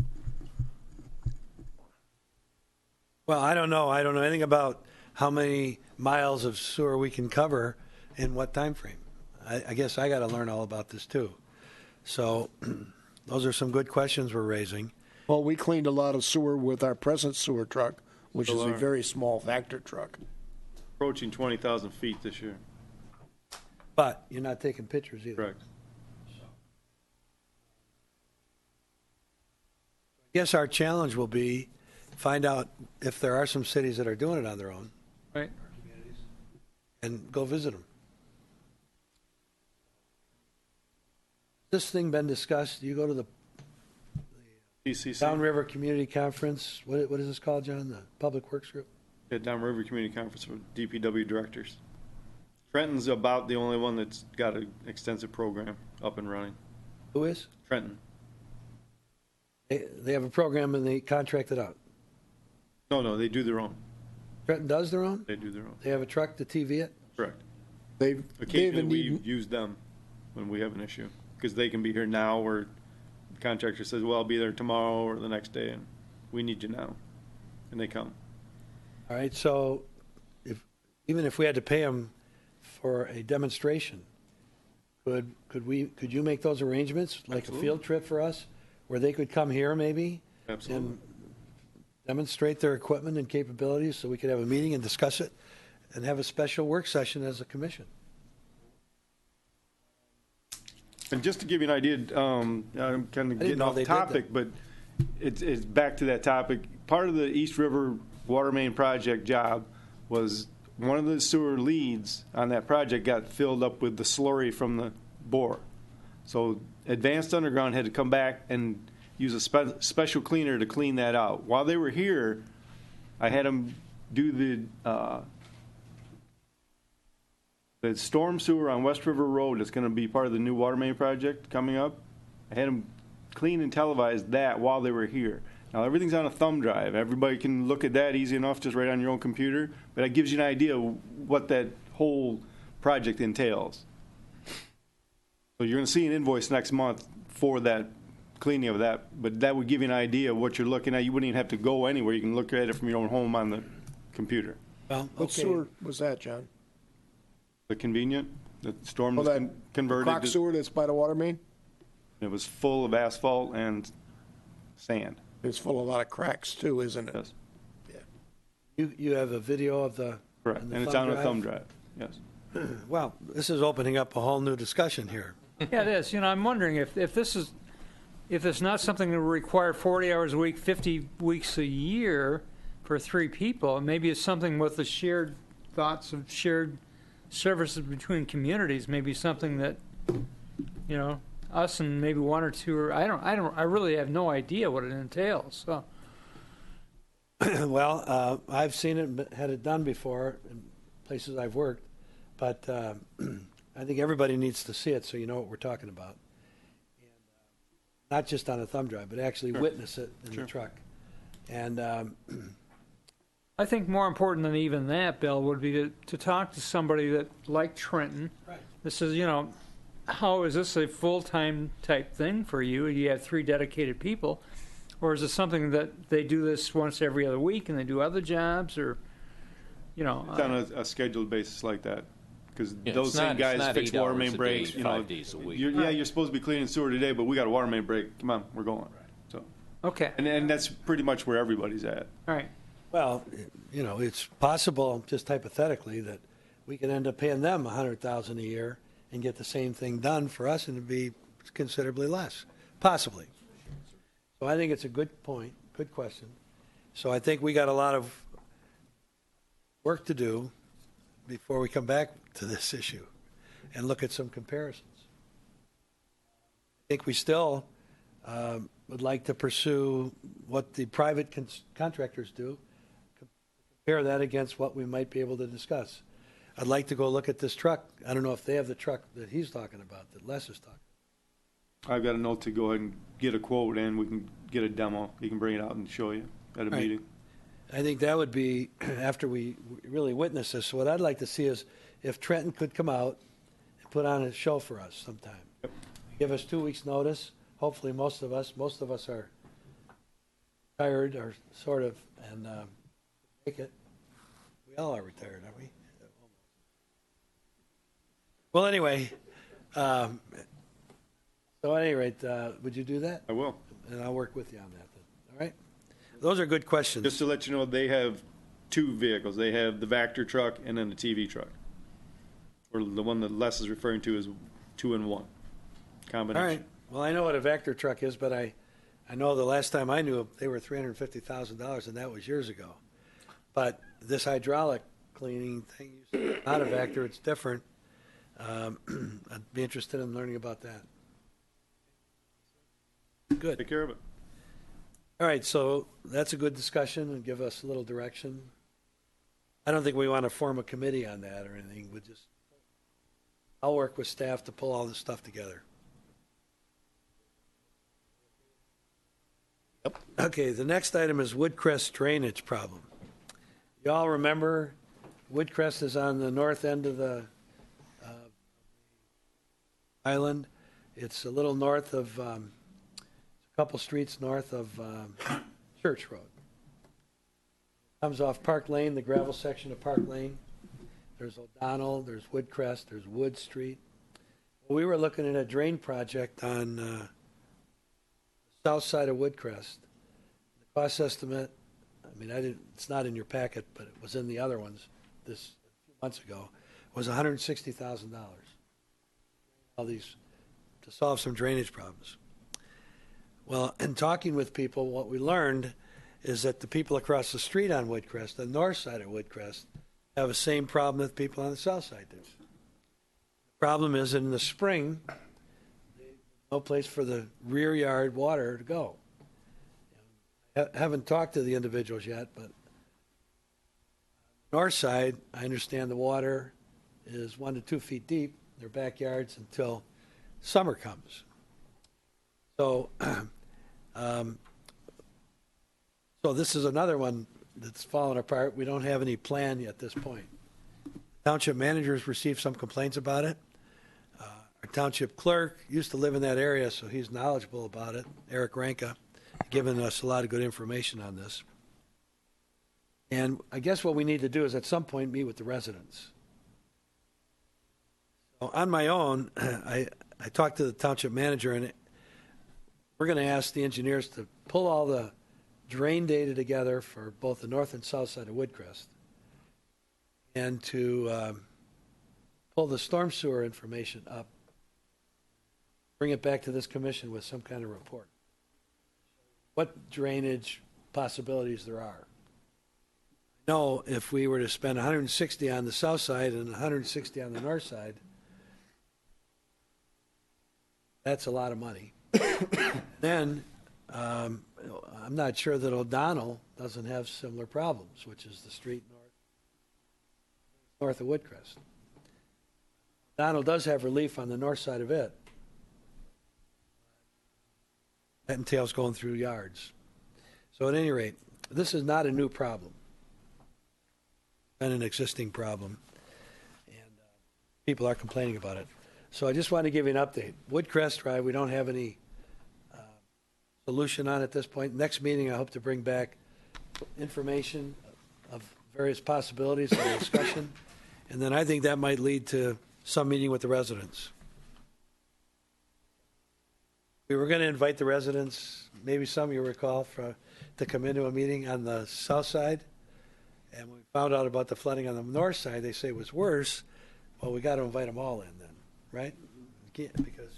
Well, I don't know. I don't know anything about how many miles of sewer we can cover in what time frame. I guess I got to learn all about this too. So those are some good questions we're raising. Well, we cleaned a lot of sewer with our present sewer truck, which is a Alarm. very small Vector truck. Approaching 20,000 feet this year. But you're not taking pictures either. Correct. I guess our challenge will be find out if there are some cities that are doing it on their own Right. and go visit them. This thing been discussed? You go to the DCC. Downriver Community Conference. What is this called, John? The Public Works Group? At Downriver Community Conference for DPW directors. Trenton's about the only one that's got an extensive program up and running. Who is? Trenton. They have a program and they contract it out. No, they do their own. Trenton does their own? They do their own. They have a truck to TV it? Correct. They've Occasionally, we even use them when we have an issue, because they can be here now, or the contractor says, well, I'll be there tomorrow or the next day, and we need you now. And they come. All right, so even if we had to pay them for a demonstration, could you make those arrangements, like Absolutely. a field trip for us, where they could come here maybe Absolutely. and demonstrate their equipment and capabilities, so we could have a meeting and discuss it, and have a special work session as a commission? And just to give you an idea, I'm kind of getting know off they did topic, but it's back to that topic. Part of the East River Water Main Project job was one of the sewer leads on that project got filled up with the slurry from the bore. So Advanced Underground had to come back and use a special cleaner to clean that out. While they were here, I had them do the storm sewer on West River Road that's going to be part of the new water main project coming up. I had them clean and televise that while they were here. Now, everything's on a thumb drive. Everybody can look at that easy enough, just right on your own computer. But it gives you an idea of what that whole project entails. So you're going to see an invoice next month for that cleaning of that. But that would give you an idea of what you're looking at. You wouldn't even have to go anywhere. You can look at it from your own home on the computer. Well, What okay. sewer was that, John? The convenient, the storm Oh, was that converted. Crock sewer that's by the water main? It was full of asphalt and sand. It's full of a lot of cracks too, isn't it? Yes, You have a video of the... correct. And the And it's thumb on a drive? thumb drive. Yes. Well, this is opening up a whole new discussion here. Yeah, it is. You know, I'm wondering if it's not something that will require 40 hours a week, 50 weeks a year for 3 people, maybe it's something with the shared thoughts of shared services between communities, maybe something that, you know, us and maybe 1 or 2, or I really have no idea what it entails. So, Well, I've seen it, had it done before in places I've worked, but I think everybody needs to see it so you know what we're talking about. And, not just on a thumb drive, but actually witness it in the truck. And I think more important than even that, Bill, would be to talk to somebody that, like Trenton, that says, you know, how is this a full-time type thing for you? You have 3 dedicated people, or is it something that they do this once every other week and they do other jobs, or, you know? It's on a scheduled basis like that. Because Yeah, those it's same not guys fix 8 water hours main a breaks. day, You know, 5 days a week. You're supposed to be cleaning sewer today, but we got a water main break. Come on, we're going. So, Okay, and that's pretty much where everybody's at. all right. well, you know, it's possible, just hypothetically, that we could end up paying them $100,000 a year and get the same thing done for us, and it'd be considerably less, possibly. So I think it's a good point, good question. So I think we got a lot of work to do before we come back to this issue and look at some comparisons. I think we still would like to pursue what the private contractors do, compare that against what we might be able to discuss. I'd like to go look at this truck. I don't know if they have the truck that he's talking about, that Les is talking I've got a note to go ahead and get a quote and we can get a demo. You can bring it out and show you at a Right. meeting. I think that would be, after we really witness this, what I'd like to see is if Trenton could come out and put on a show for us sometime. Yep. Give us 2 weeks' notice. Hopefully, most of us are tired or sort of, and make it. We all are retired, aren't we? Well, anyway, so at any rate, would you do that? I will. And I'll work with you on that then. All right? Those are good questions. Just to let you know, they have 2 vehicles. They have the Vector truck and then the TV truck. Or the one that Les is referring to is 2-in-1 All combination. right. Well, I know what a Vector truck is, but I know the last time I knew they were $350,000, and that was years ago. But this hydraulic cleaning thing, not a Vector, it's different. I'd be interested in learning about that. Good. Take care of it. All right, so that's a good discussion and give us a little direction. I don't think we want to form a committee on that or anything. I'll work with staff to pull all this stuff together. Yep. Okay, the next item is Woodcrest drainage problem. You all remember Woodcrest is on the north end of the island. It's a little north of, a couple streets north of Church Road. Comes off Park Lane, the gravel section of Park Lane. There's O'Donnell, there's Woodcrest, there's Wood Street. We were looking at a drain project on the south side of Woodcrest. The cost estimate, I mean, it's not in your packet, but it was in the other ones a few months ago, was $160,000. All these, to solve some drainage problems. Well, in talking with people, what we learned is that the people across the street on Woodcrest, the north side of Woodcrest, have the same problem that people on the south side do. The problem is in the spring, no place for the rear yard water to go. I haven't talked to the individuals yet, but north side, I understand the water is 1 to 2 feet deep in their backyards until summer comes. So, so this is another one that's fallen apart. We don't have any plan yet at this point. Township managers received some complaints about it. Our township clerk used to live in that area, so he's knowledgeable about it. Eric Ranka, given us a lot of good information on this. And I guess what we need to do is at some point meet with the residents. So on my own, I talked to the township manager, and we're going to ask the engineers to pull all the drain data together for both the north and south side of Woodcrest, and to pull the storm sewer information up, bring it back to this commission with some kind of report. What drainage possibilities there are. No, if we were to spend 160 on the south side and 160 on the north side, that's a lot of money. Then, I'm not sure that O'Donnell doesn't have similar problems, which is the street north of Woodcrest. O'Donnell does have relief on the north side of it. That entails going through yards. So at any rate, this is not a new problem. It's been an existing problem, and people are complaining about it. So I just want to give you an update. Woodcrest Drive, we don't have any solution on at this point. Next meeting, I hope to bring back information of various possibilities and discussion, and then I think that might lead to some meeting with the residents. We were going to invite the residents, maybe some of you recall, to come into a meeting on the south side, and when we found out about the flooding on the north side, they say it was worse. Well, we got to invite them all in then, right? You can't, because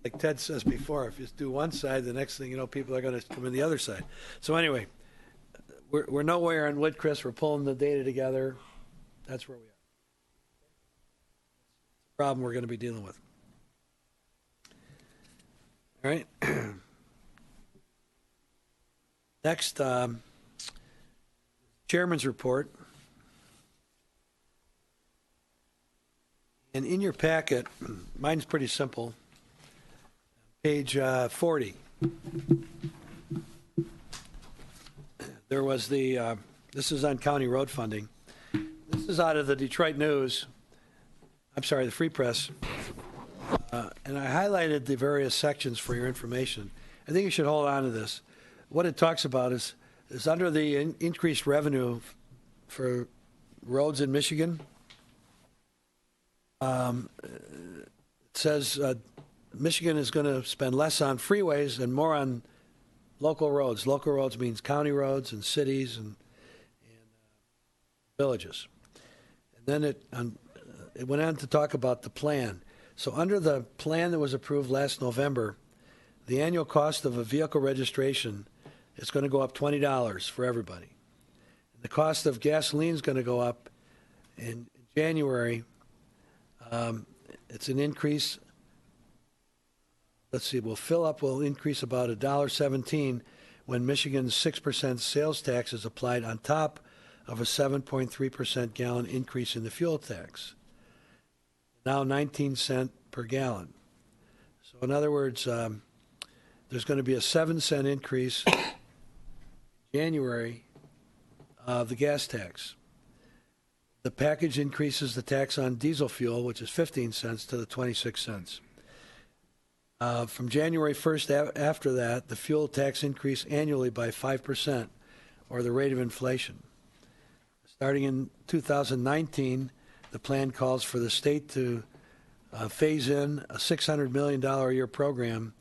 like Ted says before, if you do one side, the next thing you know, people are going to come in the other side. So anyway, we're nowhere on Woodcrest. We're pulling the data together. That's where we are. Problem we're going to be dealing with. All right. Next, chairman's report. And in your packet, mine's pretty simple. Page 40. There was this is on county road funding. This is out of the Detroit News. I'm sorry, the Free Press. And I highlighted the various sections for your information. I think you should hold on to this. What it talks about is under the increased revenue for roads in Michigan. It says Michigan is going to spend less on freeways and more on local roads. Local roads means county roads and cities and villages. And then it went on to talk about the plan. So under the plan that was approved last November, the annual cost of a vehicle registration is going to go up $20 for everybody. The cost of gasoline is going to go up in January. It's an increase. Let's see, will increase about $1.17 when Michigan's 6% sales tax is applied on top of a 7.3% gallon increase in the fuel tax. Now 19 cents per gallon. So in other words, there's going to be a 7-cent increase in January of the gas tax. The package increases the tax on diesel fuel, which is 15 cents, to the 26 cents. From January 1st after that, the fuel tax increase annually by 5%, or the rate of inflation. Starting in 2019, the plan calls for the state to phase in a $600 million a year program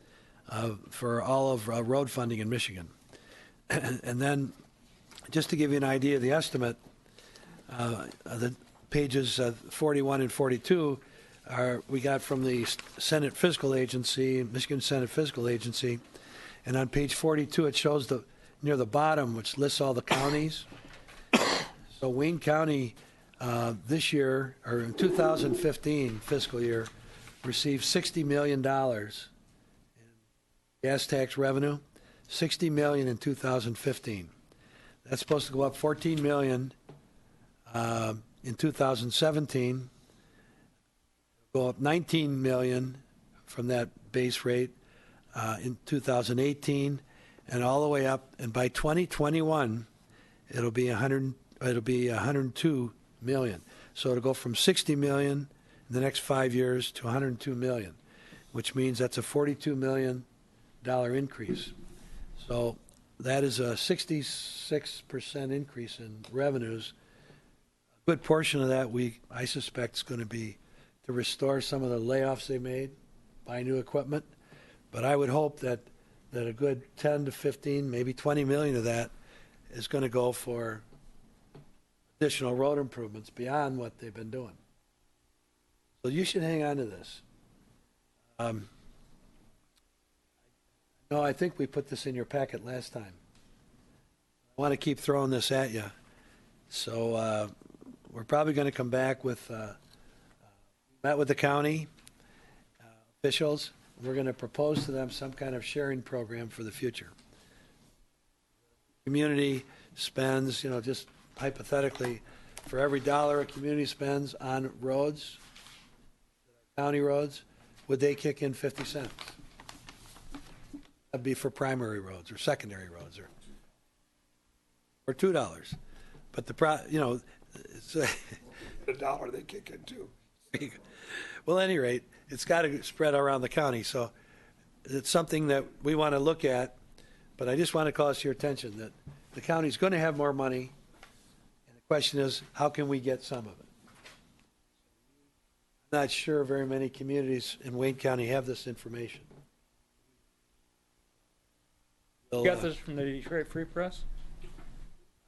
for all of road funding in Michigan. And then, just to give you an idea of the estimate, the pages 41 and 42 we got from the Senate Fiscal Agency, Michigan Senate Fiscal Agency, and on page 42 it shows near the bottom, which lists all the counties. So Wayne County this year, or in 2015 fiscal year, received $60 million in gas tax revenue, $60 million in 2015. That's supposed to go up $14 million in 2017, go up $19 million from that base rate in 2018, and all the way up. And by 2021, it'll be 102 million. So it'll go from 60 million in the next 5 years to 102 million, which means that's a $42 million increase. So that is a 66% increase in revenues. A good portion of that, I suspect, is going to be to restore some of the layoffs they made, buy new equipment. But I would hope that a good 10 to 15, maybe 20 million of that is going to go for additional road improvements beyond what they've been doing. So you should hang on to this. No, I think we put this in your packet last time. I want to keep throwing this at you. So we're probably going to come back with, met with the county officials. We're going to propose to them some kind of sharing program for the future. Community spends, just hypothetically, for every dollar a community spends on roads, county roads, would they kick in 50 cents? That'd be for primary roads or secondary roads or $2. But it's $1 they kick in too. Well, at any rate, it's got to spread around the county. So it's something that we want to look at. But I just want to call to your attention that the county's going to have more money. And the question is, how can we get some of it? I'm not sure very many communities in Wayne County have this information. You got this from the Detroit Free Press?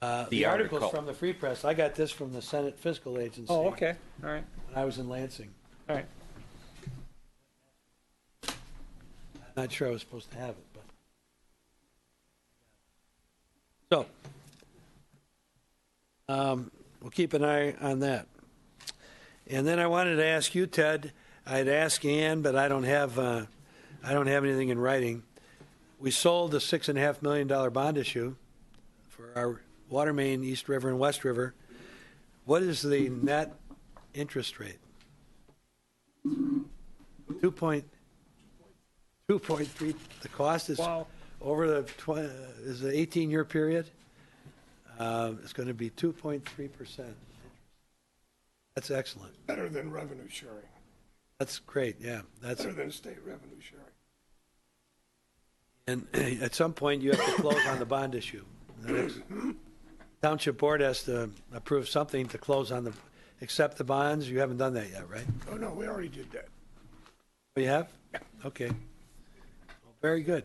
The article's from the Free Press. I got this from the Senate Fiscal Agency. Oh, okay. All right. When I was in Lansing. All right. I'm not sure I was supposed to have it, but. So, we'll keep an eye on that. And then I wanted to ask you, Ted. I'd ask Ann, but I don't have anything in writing. We sold a $6.5 million bond issue for our water main, East River and West River. What is the net interest rate? 2.2. 2.3, the cost is Wow. over the, is an 18-year period. It's going to be 2.3%. That's excellent. Better than revenue sharing, That's great, yeah. That's, better than state revenue sharing. and at some point, you have to close on the bond issue. The next Township board has to approve something to close on the, accept the bonds. You haven't done that yet, right? Oh, no, we already did that. Oh, you have? Okay. Well, very good.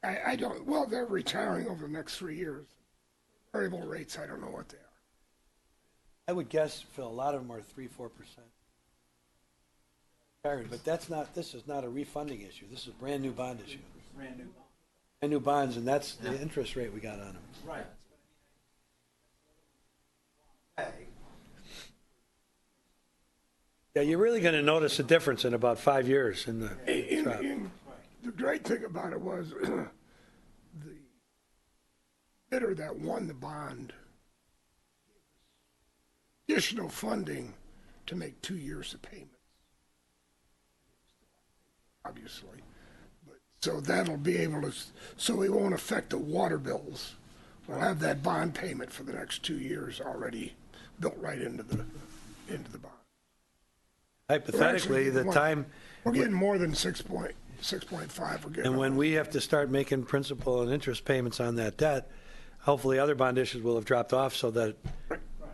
I don't, well, they're retiring over the next 3 years. Variable rates, I don't know what they are. I would guess, Phil, a lot of them are 3-4%. But that's not, this is not a refunding issue. This is a brand-new bond issue. Brand new bonds, and that's the interest rate we got on them. Right. Yeah, you're really going to notice a difference in about 5 years in the drop. The great thing about it was the bidder that won the bond additional funding to make 2 years of payments. Obviously. But, so that'll be able to, so it won't affect the water bills. We'll have that bond payment for the next 2 years already built right into the bond. Hypothetically, the time, We're getting more than 6.5. We're getting. and when we have to start making principal and interest payments on that debt, hopefully other bond issues will have dropped off so that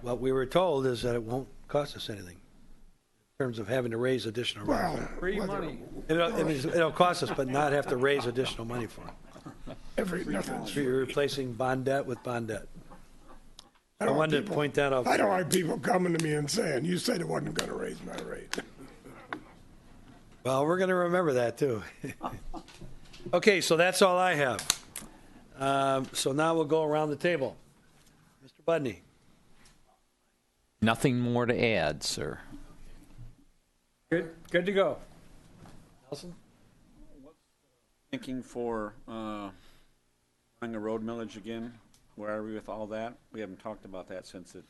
what we were told is that it won't cost us anything in terms of having to raise additional money. Well, Free whether- money. It'll cost us, but not have to raise additional money for it. nothing's. You're replacing bond debt with bond debt. I don't wanted want to point that out. I don't like people coming to me and saying, you said it wasn't going to raise my rate. Well, we're going to remember that, too. Okay, so that's all I have. So now we'll go around the table. Mr. Budney. Nothing more to add, sir. Good to go. Nelson? Thinking for running a road millage again. Where are we with all that? We haven't talked about that since it.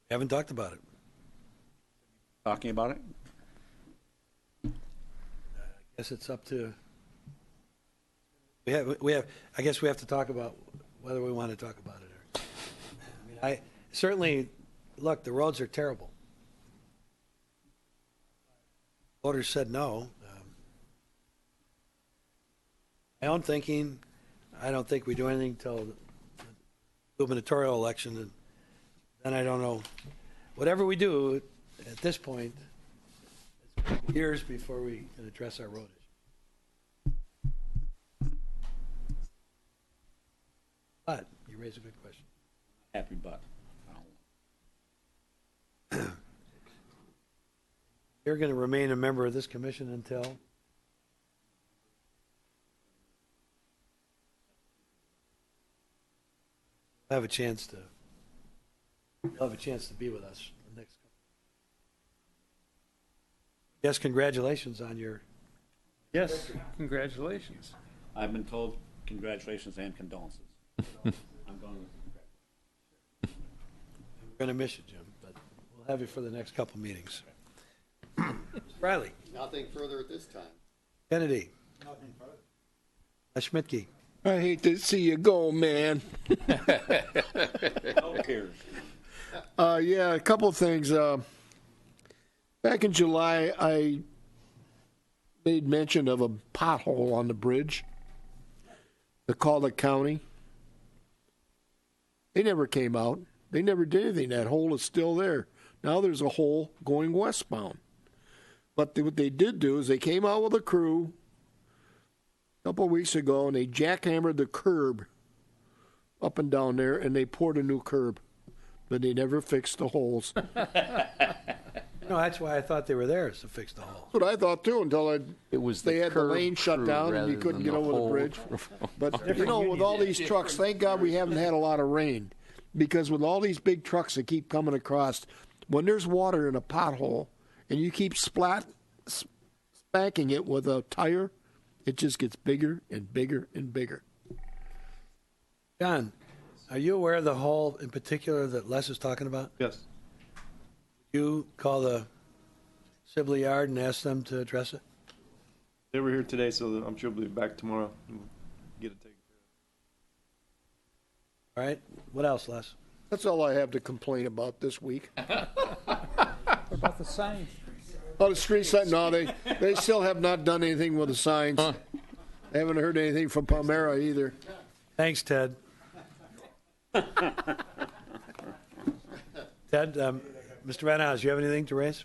We haven't talked about it. Talking about it? I guess it's up to, I guess we have to talk about whether we want to talk about it. Or, I mean, certainly, look, the roads are terrible. Voters said no. My own thinking, I don't think we do anything till the gubernatorial election, and then I don't know. Whatever we do, at this point, it's years before we can address our road issue. But you raise a good question. Happy but. You're going to remain a member of this commission until? Have a chance to. You'll have a chance to be with us the next couple. Yes, congratulations on your. Yes, congratulations. I've been told congratulations and condolences. I'm going. We're going to miss you, Jim, but we'll have you for the next couple meetings. Riley. Nothing further at this time. Kennedy. Schmidtke. I hate to see you go, man. No cares. Yeah, a couple of things. Back in July, I made mention of a pothole on the bridge, the Calder County. They never came out. They never did anything. That hole is still there. Now there's a hole going westbound. But what they did do is they came out with a crew a couple of weeks ago, and they jackhammered the curb up and down there, and they poured a new curb. But they never fixed the holes. No, that's why I thought they were there, is to fix the hole. That's what I thought too, until It was they the had the curb lane shut crew down and you rather couldn't than get over the whole bridge. But, you know, with all these trucks, thank God we haven't had a lot of rain. Because with all these big trucks that keep coming across, when there's water in a pothole and you keep spanking it with a tire, it just gets bigger and bigger and bigger. John, are you aware of the hole in particular that Les is talking about? Yes. You call the Sibley Yard and ask them to address it? They were here today, so I'm sure we'll be back tomorrow and get it taken care All right, what else, Les? That's all I have to complain about this week. What about the sign? Oh, the street sign, no, they still have not done anything with the signs. I haven't heard anything from Palmera either. Thanks, Ted. Ted, Mr. Van Haas, you have anything to raise?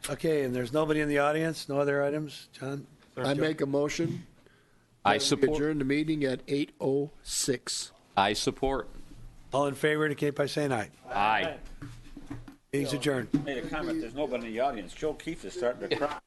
Okay, and there's nobody in the audience, no other items? John? I make a motion. I We support. adjourn the meeting at 8:06. I support. All in favor indicate by saying aye. Aye. Meeting's adjourned. Made a comment, there's nobody in the audience. Joe Keefe is starting to cry.